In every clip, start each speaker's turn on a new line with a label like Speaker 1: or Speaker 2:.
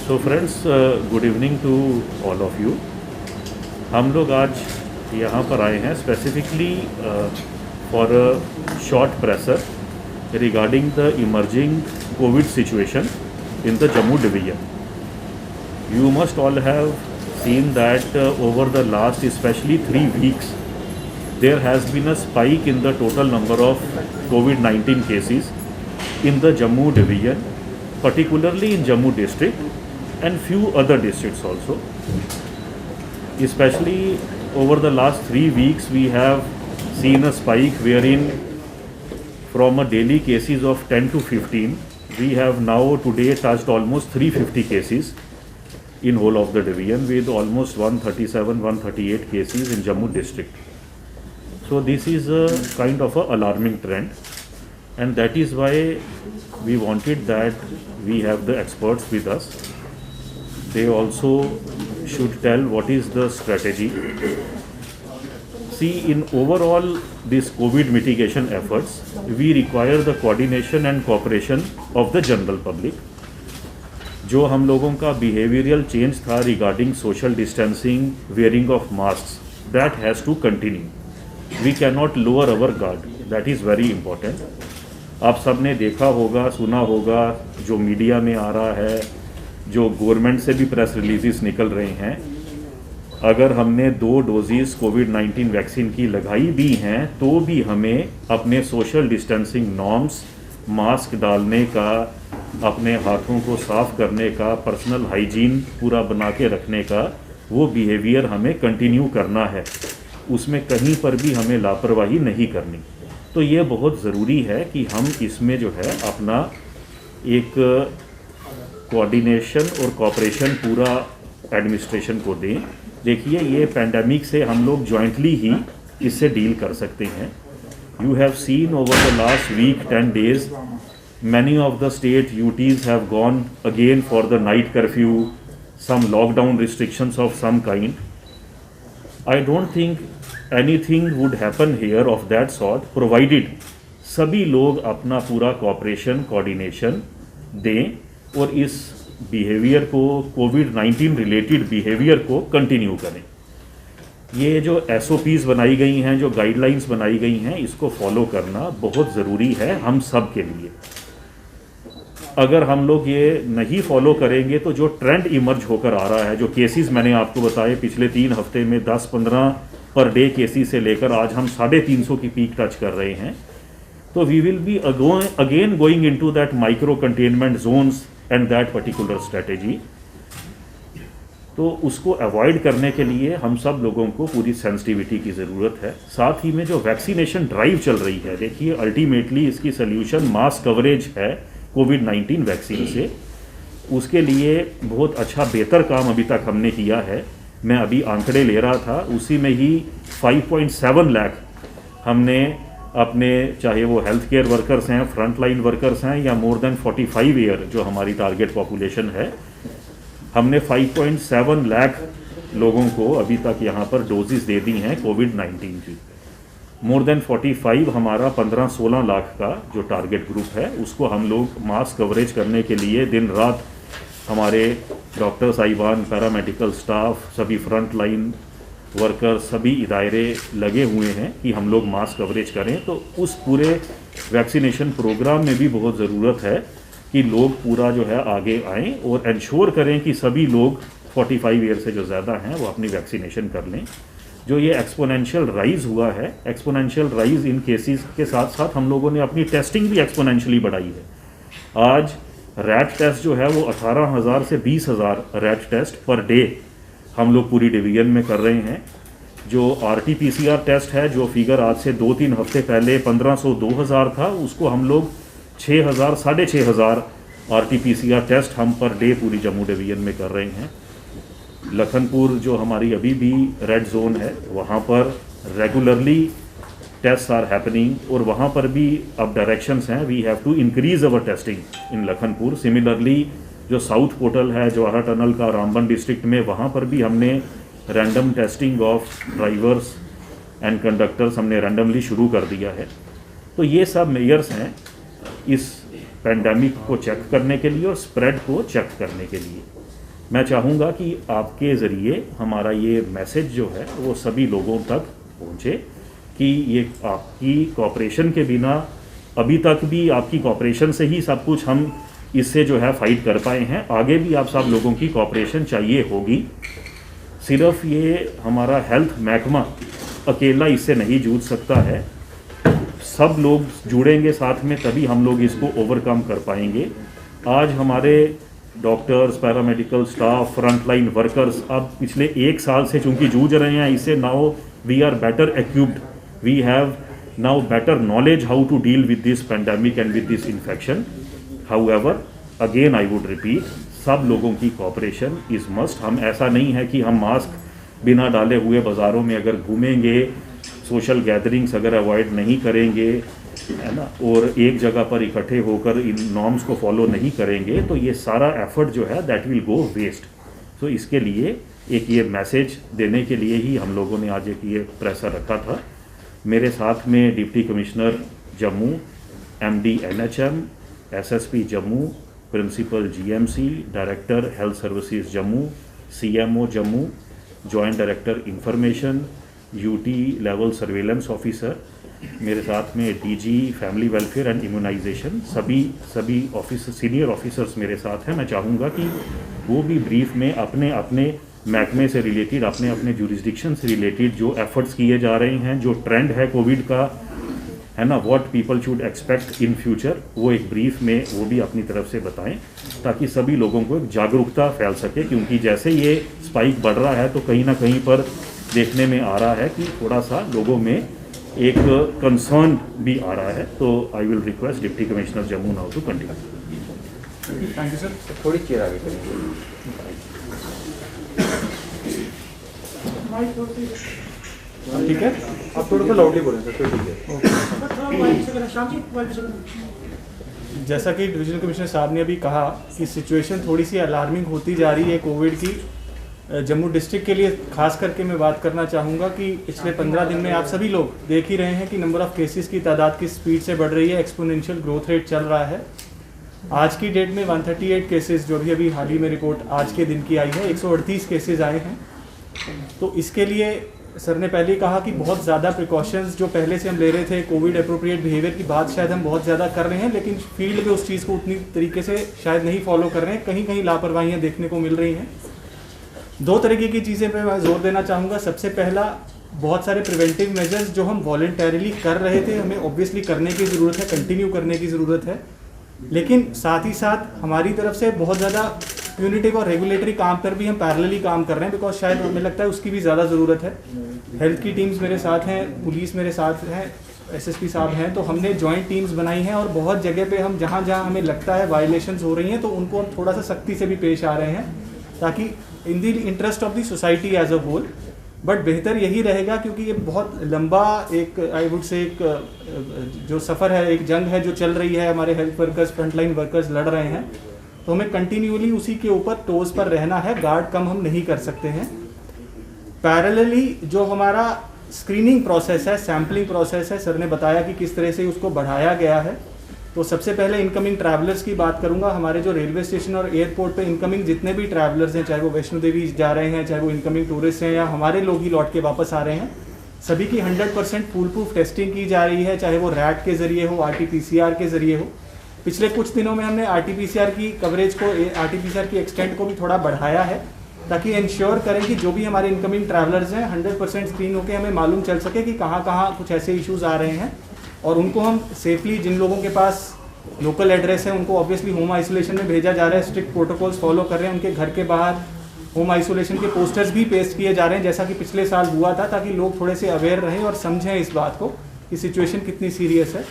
Speaker 1: So friends, good evening to all of you. हम लोग आज यहाँ पर आए हैं specifically for a short presser regarding the emerging COVID situation in the Jammu division. You must all have seen that over the last especially 3 weeks there has been a spike in the total number of COVID-19 cases in the Jammu division, particularly in Jammu district and few other districts also. Especially over the last 3 weeks we have seen a spike wherein from a daily cases of 10 to 15 we have now today touched almost 350 cases in whole of the division, with almost 138 cases in Jammu district. So this is a kind of a alarming trend, and that is why we wanted that we have the experts with us. They also should tell what is the strategy. See, in overall this COVID mitigation efforts, we require the coordination and cooperation of the general public. जो हम लोगों का behavioral change था regarding social distancing, wearing of masks, that has to continue. We cannot lower our guard. That is very important. आप सब ने देखा होगा, सुना होगा, जो मीडिया में आ रहा है, जो गवर्नमेंट से भी प्रेस रिलीजेस निकल रहे हैं, अगर हमने 2 डोजेस कोविड-19 वैक्सीन की लगाई भी हैं तो भी हमें अपने सोशल डिस्टेंसिंग नॉर्म्स, मास्क डालने का, अपने हाथों को साफ करने का, पर्सनल हाइजीन पूरा बना के रखने का, वो बिहेवियर हमें कंटिन्यू करना है। उसमें कहीं पर भी हमें लापरवाही नहीं करनी। तो ये बहुत ज़रूरी है कि हम इसमें जो है अपना एक कोऑर्डिनेशन और कोऑपरेशन पूरा एडमिनिस्ट्रेशन को दें। देखिए, ये पैंडेमिक से हम लोग जॉइंटली ही इससे डील कर सकते हैं। You have seen over the last week 10 days many of the state UTs have gone again for the night curfew, some lockdown restrictions of some kind. I don't think anything would happen here of that sort provided सभी लोग अपना पूरा cooperation coordination दें और इस behaviour को, कोविड-19 related behaviour को continue करें। ये जो SOPs बनाई गई हैं, जो गाइडलाइंस बनाई गई हैं, इसको फॉलो करना बहुत ज़रूरी है हम सब के लिए। अगर हम लोग ये नहीं फॉलो करेंगे तो जो ट्रेंड इमर्ज होकर आ रहा है, जो केसेस मैंने आपको बताए पिछले 3 हफ्ते में 10-15 पर डे केसेस से लेकर आज हम 350 की पीक टच कर रहे हैं, तो we will be again going into that micro containment zones and that particular strategy. तो उसको अवॉइड करने के लिए हम सब लोगों को पूरी सेंसिटिविटी की ज़रूरत है। साथ ही में जो वैक्सीनेशन ड्राइव चल रही है, देखिए अल्टीमेटली इसकी सल्यूशन मास कवरेज है कोविड-19 वैक्सीन से। उसके लिए बहुत अच्छा बेहतर काम अभी तक हमने किया है। मैं अभी आंकड़े ले रहा था, उसी में ही 5.7 लाख हमने अपने, चाहे वो हेल्थ केयर वर्कर्स हैं, फ्रंट लाइन वर्कर्स हैं, या मोर देन 45 ईयर जो हमारी टारगेट पॉपुलेशन है, हमने 5.7 लाख लोगों को अभी तक यहाँ पर डोजेस दे दी हैं कोविड-19 की। मोर देन 45 हमारा 15-16 लाख का जो टारगेट ग्रुप है, उसको हम लोग मास कवरेज करने के लिए दिन रात हमारे डॉक्टर साहिबान, पैरामेडिकल स्टाफ, सभी फ्रंट लाइन वर्कर, सभी इदारे लगे हुए हैं कि हम लोग मास कवरेज करें। तो उस पूरे वैक्सीनेशन प्रोग्राम में भी बहुत ज़रूरत है कि लोग पूरा जो है आगे आएँ और इंश्योर करें कि सभी लोग 45 ईयर से जो ज़्यादा हैं वो अपनी वैक्सीनेशन कर लें। जो ये एक्सपोनेंशियल राइज़ हुआ है, एक्सपोनेंशियल राइज़ इन केसेस के साथ साथ हम लोगों ने अपनी टेस्टिंग भी एक्सपोनेंशियली बढ़ाई है। आज रैट टेस्ट जो है वो 18,000 से 20,000 रैट टेस्ट पर डे हम लोग पूरी डिवीजन में कर रहे हैं। जो RT-PCR टेस्ट है, जो फिगर आज से 2-3 हफ्ते पहले 1500-2000 था, उसको हम लोग 6,000 6,500 RT-PCR टेस्ट हम पर डे पूरी जम्मू डिवीजन में कर रहे हैं। लखनपुर जो हमारी अभी भी रेड जोन है, वहाँ पर रेगुलरली टेस्ट आर हैपनिंग और वहाँ पर भी अब डायरेक्शंस हैं, we have to increase our testing in Lakhanpur. Similarly जो साउथ पोर्टल है जवाहर टनल का रामबन डिस्ट्रिक्ट में, वहाँ पर भी हमने random testing of drivers and conductors हमने रैंडमली शुरू कर दिया है। तो ये सब मेजर्स हैं इस पेंडेमिक को चेक करने के लिए और स्प्रेड को चेक करने के लिए। मैं चाहूँगा कि आपके ज़रिए हमारा ये मैसेज जो है वो सभी लोगों तक पहुँचे कि ये आपकी कोऑपरेशन के बिना, अभी तक भी आपकी कोऑपरेशन से ही सब कुछ हम इससे जो है फाइट कर पाए हैं, आगे भी आप सब लोगों की कोऑपरेशन चाहिए होगी। सिर्फ ये हमारा हेल्थ महकमा अकेला इससे नहीं जूझ सकता है, सब लोग जुड़ेंगे साथ में तभी हम लोग इसको ओवरकम कर पाएंगे। आज हमारे doctors, paramedical staff, frontline workers अब पिछले 1 साल से चूँकि जूझ रहे हैं इससे, now we are better equipped, we have now better knowledge how to deal with this pandemic and with this infection. However again I would repeat, सब लोगों की कोऑपरेशन इज़ मस्ट। हम ऐसा नहीं है कि हम मास्क बिना डाले हुए बाज़ारों में अगर घूमेंगे, सोशल गैदरिंग्स अगर अवॉइड नहीं करेंगे, है ना, और एक जगह पर इकट्ठे होकर इन नॉर्म्स को फॉलो नहीं करेंगे तो ये सारा एफर्ट जो है दैट विल गो वेस्ट। सो इसके लिए एक ये मैसेज देने के लिए ही हम लोगों ने आज एक ये प्रेसर रखा था। मेरे साथ में deputy commissioner Jammu, MD NHM, SSP Jammu, principal GMC, director health services Jammu, CMO Jammu, joint director information, UT level surveillance officer, मेरे साथ में DG family welfare and immunisation, सभी ऑफिसर, सीनियर ऑफिसर्स मेरे साथ हैं। मैं चाहूँगा कि वो भी ब्रीफ में अपने अपने महकमे से रिलेटेड, अपने अपने जुरिस्डिक्शन से रिलेटेड जो एफर्ट्स किए जा रहे हैं, जो ट्रेंड है कोविड का, है ना, what people should expect in future, वो एक ब्रीफ में वो भी अपनी तरफ से बताएं ताकि सभी लोगों को एक जागरूकता फैल सके। क्योंकि जैसे ये स्पाइक बढ़ रहा है तो कहीं ना कहीं पर देखने में आ रहा है कि थोड़ा सा लोगों में एक कंसर्न भी आ रहा है। तो I will request deputy commissioner Jammu now to continue.
Speaker 2: Thank you sir.
Speaker 3: थोड़ी चेयर आगे करेंगे।
Speaker 2: ठीक है,
Speaker 3: आप थोड़ा सा लाउडली बोलें सर, फिर ठीक है।
Speaker 2: जैसा कि डिवीजनल कमिश्नर साहब ने अभी कहा कि सिचुएशन थोड़ी सी अलार्मिंग होती जा रही है कोविड की। जम्मू डिस्ट्रिक्ट के लिए खास करके मैं बात करना चाहूँगा कि पिछले 15 दिन में आप सभी लोग देख ही रहे हैं कि नंबर ऑफ़ केसेस की तादाद किस स्पीड से बढ़ रही है, एक्सपोनेंशियल ग्रोथ रेट चल रहा है। आज की डेट में 138 केसेस जो भी अभी हाल ही में रिपोर्ट आज के दिन की आई है, 138 केसेस आए हैं। तो इसके लिए सर ने पहले कहा कि बहुत ज़्यादा प्रिकॉशंस जो पहले से हम ले रहे थे, कोविड अप्रोप्रिएट बिहेवियर की बात शायद हम बहुत ज़्यादा कर रहे हैं, लेकिन फील्ड में उस चीज़ को उतनी तरीके से शायद नहीं फॉलो कर रहे हैं, कहीं कहीं लापरवाहियाँ देखने को मिल रही हैं। 2 तरीके की चीज़ें पे मैं जोर देना चाहूँगा। सबसे पहला, बहुत सारे प्रिवेंटिव मेजर्स जो हम वॉलंटरीली कर रहे थे, हमें ऑब्वियसली करने की ज़रूरत है, कंटिन्यू करने की ज़रूरत है, लेकिन साथ ही साथ हमारी तरफ से बहुत ज़्यादा यूनिटिव और रेगुलेटरी काम पर भी हम पैरेलली काम कर रहे हैं, बिकॉज शायद हमें लगता है उसकी भी ज़्यादा ज़रूरत है। हेल्थ की टीम्स मेरे साथ हैं, पुलिस मेरे साथ हैं, SSP साहब हैं, तो हमने जॉइंट टीम्स बनाई हैं और बहुत जगह पे हम जहाँ जहाँ हमें लगता है वायलेशंस हो रही हैं तो उनको हम थोड़ा सा सख्ती से भी पेश आ रहे हैं, ताकि in the interest of the society as a whole. But बेहतर यही रहेगा, क्योंकि ये बहुत लंबा एक आई वुड से एक जो सफ़र है, एक जंग है जो चल रही है, हमारे हेल्थ वर्कर्स, फ्रंटलाइन वर्कर्स लड़ रहे हैं, तो हमें कंटिन्यूअली उसी के ऊपर टोज पर रहना है, गार्ड कम हम नहीं कर सकते हैं। पैरेलली जो हमारा स्क्रीनिंग प्रोसेस है, सैम्पलिंग प्रोसेस है, सर ने बताया कि किस तरह से उसको बढ़ाया गया है। तो सबसे पहले इनकमिंग ट्रैवलर्स की बात करूंगा। हमारे जो रेलवे स्टेशन और एयरपोर्ट पे इनकमिंग जितने भी ट्रैवलर्स हैं, चाहे वो वैष्णो देवी जा रहे हैं, चाहे वो इनकमिंग टूरिस्ट हैं या हमारे लोग ही लौट के वापस आ रहे हैं, सभी की 100% फुल प्रूफ टेस्टिंग की जा रही है, चाहे वो रैट के ज़रिए हो, RT-PCR के ज़रिए हो। पिछले कुछ दिनों में हमने RT-PCR की कवरेज को, RT-PCR की एक्सटेंट को भी थोड़ा बढ़ाया है, ताकि इंश्योर करें कि जो भी हमारे इनकमिंग ट्रैवलर्स हैं 100% स्क्रीन होकर हमें मालूम चल सके कि कहाँ कहाँ कुछ ऐसे इश्यूज़ आ रहे हैं, और उनको हम सेफली, जिन लोगों के पास लोकल एड्रेस है उनको ऑब्वियसली होम आइसोलेशन में भेजा जा रहा है, स्ट्रिक्ट प्रोटोकॉल्स फॉलो कर रहे हैं, उनके घर के बाहर होम आइसोलेशन के पोस्टर्स भी पेस्ट किए जा रहे हैं, जैसा कि पिछले साल हुआ था, ताकि लोग थोड़े से अवेयर रहें और समझें इस बात को कि सिचुएशन कितनी सीरियस है।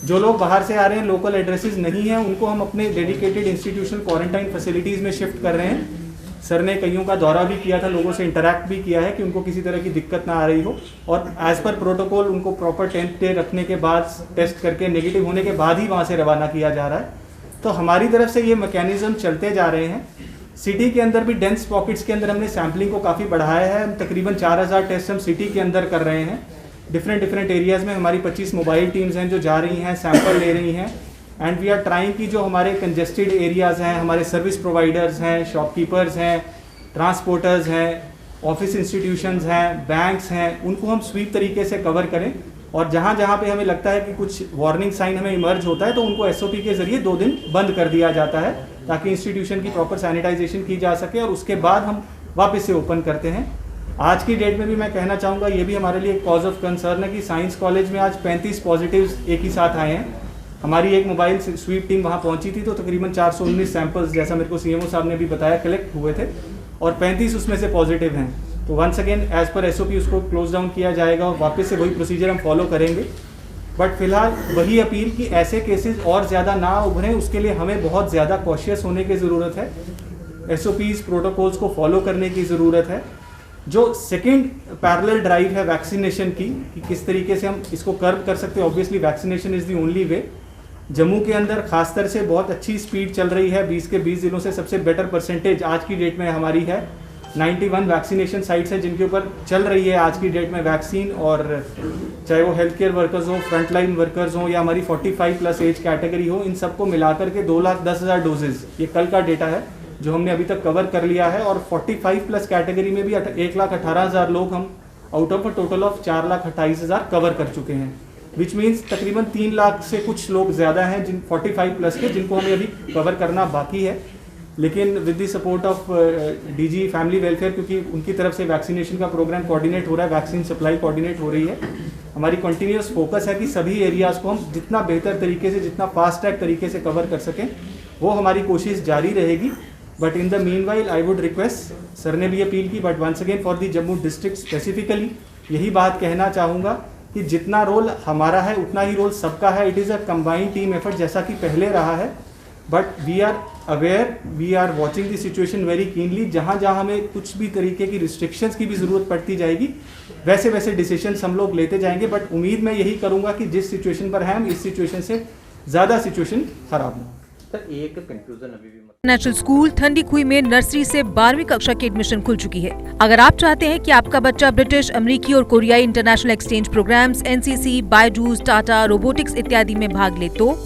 Speaker 2: जो लोग बाहर से आ रहे हैं, लोकल एड्रेसेस नहीं हैं, उनको हम अपने डेडिकेटेड इंस्टीट्यूशनल क्वारंटाइन फैसिलिटीज़ में शिफ्ट कर रहे हैं। सर ने कईयों का दौरा भी किया था, लोगों से इंटरैक्ट भी किया है कि उनको किसी तरह की दिक्कत ना आ रही हो, और एज़ पर प्रोटोकॉल उनको प्रॉपर 10 डे रखने के बाद, टेस्ट करके नेगेटिव होने के बाद ही वहाँ से रवाना किया जा रहा है। तो हमारी तरफ से ये मैकेनिज्म चलते जा रहे हैं। सिटी के अंदर भी डेंस पॉकेट्स के अंदर हमने सैम्पलिंग को काफ़ी बढ़ाया है। तकरीबन 4000 टेस्ट हम सिटी के अंदर कर रहे हैं। डिफरेंट एरियाज़ में हमारी 25 मोबाइल टीम्स हैं जो जा रही हैं, सैंपल ले रही हैं। एंड वी आर ट्राइंग कि जो हमारे कंजेस्टेड एरियाज़ हैं, हमारे सर्विस प्रोवाइडर्स हैं, शॉपकीपर्स हैं, ट्रांसपोर्टर्स हैं, ऑफिस इंस्टीट्यूशंस हैं, बैंक्स हैं, उनको हम स्वीप तरीके से कवर करें। और जहाँ जहाँ पे हमें लगता है कि कुछ वार्निंग साइन हमें इमर्ज होता है तो उनको SOP के जरिए 2 दिन बंद कर दिया जाता है ताकि इंस्टीट्यूशन की प्रॉपर सैनिटाइजेशन की जा सके और उसके बाद हम वापस से ओपन करते हैं। आज की डेट में भी मैं कहना चाहूँगा, ये भी हमारे लिए एक कॉज ऑफ कंसर्न है कि साइंस कॉलेज में आज 35 पॉजिटिव्स एक ही साथ आए हैं। हमारी एक मोबाइल स्वीप टीम वहाँ पहुँची थी तो तकरीबन 419 सैंपल्स, जैसा मेरे को CMO साहब ने भी बताया, कलेक्ट हुए थे और 35 उसमें से पॉजिटिव हैं। तो once again as per SOP उसको क्लोज डाउन किया जाएगा और वापस से वही प्रोसीजर हम फॉलो करेंगे। बट फिलहाल वही अपील कि ऐसे केसेस और ज़्यादा ना उभरें, उसके लिए हमें बहुत ज़्यादा कॉशियस होने की ज़रूरत है। SOPs प्रोटोकॉल्स को फॉलो करने की ज़रूरत है। जो सेकेंड पैरेलल ड्राइव है वैक्सीनेशन की, कि किस तरीके से हम इसको कर्व कर सकते हैं, obviously vaccination is the only way. Jammu के अंदर खासतर से बहुत अच्छी स्पीड चल रही है, 20 के 20 जिलों से सबसे बेटर परसेंटेज आज की डेट में हमारी है। 91 वैक्सीनेशन साइट्स हैं जिनके ऊपर चल रही है आज की डेट में वैक्सीन, और चाहे वो हेल्थ केयर वर्कर्स हो, फ्रंटलाइन वर्कर्स हो या हमारी 45+ एज कैटेगरी हो, इन सबको मिलाकर के 2,10,000 डोजेज, ये कल का डेटा है जो हमने अभी तक कवर कर लिया है। और 45+ कैटेगरी में भी 1,18,000 लोग हम out of a total of 4,28,000 cover कर चुके हैं, विच मीन्स तकरीबन 3 लाख से कुछ लोग ज़्यादा हैं जिन 45+ के, जिनको हमें अभी कवर करना बाकी है। लेकिन with the support of DG family welfare, क्योंकि उनकी तरफ से वैक्सीनेशन का प्रोग्राम कोऑर्डिनेट हो रहा है, वैक्सीन सप्लाई कोऑर्डिनेट हो रही है, हमारी कंटिन्यूस फोकस है कि सभी एरियाज़ को हम जितना बेहतर तरीके से, जितना फास्ट ट्रैक तरीके से कवर कर सकें, वो हमारी कोशिश जारी रहेगी। But in the meanwhile I would request, sir ने भी अपील की, but once again for the Jammu district specifically यही बात कहना चाहूँगा कि जितना रोल हमारा है उतना ही रोल सबका है। It is a combined team effort जैसा कि पहले रहा है, but we are aware, we are watching the situation very keenly. जहाँ जहाँ हमें कुछ भी तरीके की रिस्ट्रिक्शंस की भी ज़रूरत पड़ती जाएगी, वैसे वैसे डिसीजंस हम लोग लेते जाएंगे। बट उम्मीद मैं यही करूँगा कि जिस सिचुएशन पर हैं हम, इस सिचुएशन से ज़्यादा सिचुएशन ख़राब ना हो।
Speaker 3: सर एक कंफ्यूजन अभी भी
Speaker 4: नेशनल स्कूल ठंडी खुई में नर्सरी से 12वीं कक्षा की एडमिशन खुल चुकी है। अगर आप चाहते हैं कि आपका बच्चा ब्रिटिश, अमेरिकी और कोरियाई international exchange programmes, NCC, Byju's, Tata, robotics इत्यादि में भाग ले तो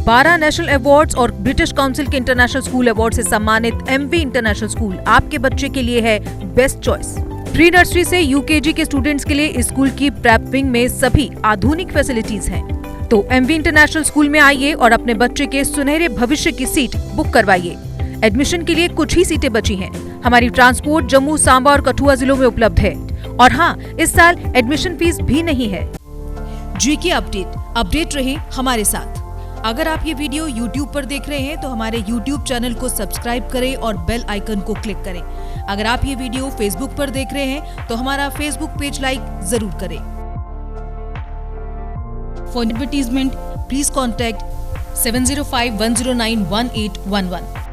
Speaker 4: 12 नेशनल अवार्ड्स और ब्रिटिश काउंसिल के इंटरनेशनल स्कूल अवार्ड से सम्मानित MV इंटरनेशनल स्कूल आपके बच्चे के लिए है बेस्ट चॉइस। प्री नर्सरी से UKG के स्टूडेंट्स के लिए इस स्कूल की प्रेप विंग में सभी आधुनिक फैसिलिटीज हैं। तो MV इंटरनेशनल स्कूल में आइए और अपने बच्चे के सुनहरे भविष्य की सीट बुक करवाइए। एडमिशन के लिए कुछ ही सीटें बची हैं। हमारी ट्रांसपोर्ट जम्मू, सांबा और कठुआ जिलों में उपलब्ध है। और हाँ, इस साल एडमिशन फीस भी नहीं है। GK अपडेट रहे हमारे साथ। अगर आप ये वीडियो YouTube पर देख रहे हैं तो हमारे YouTube चैनल को सब्सक्राइब करें और बेल आइकन को क्लिक करें। अगर आप ये वीडियो Facebook पर देख रहे हैं तो हमारा Facebook पेज लाइक जरूर करें। For advertisement, please contact 705-109-1811.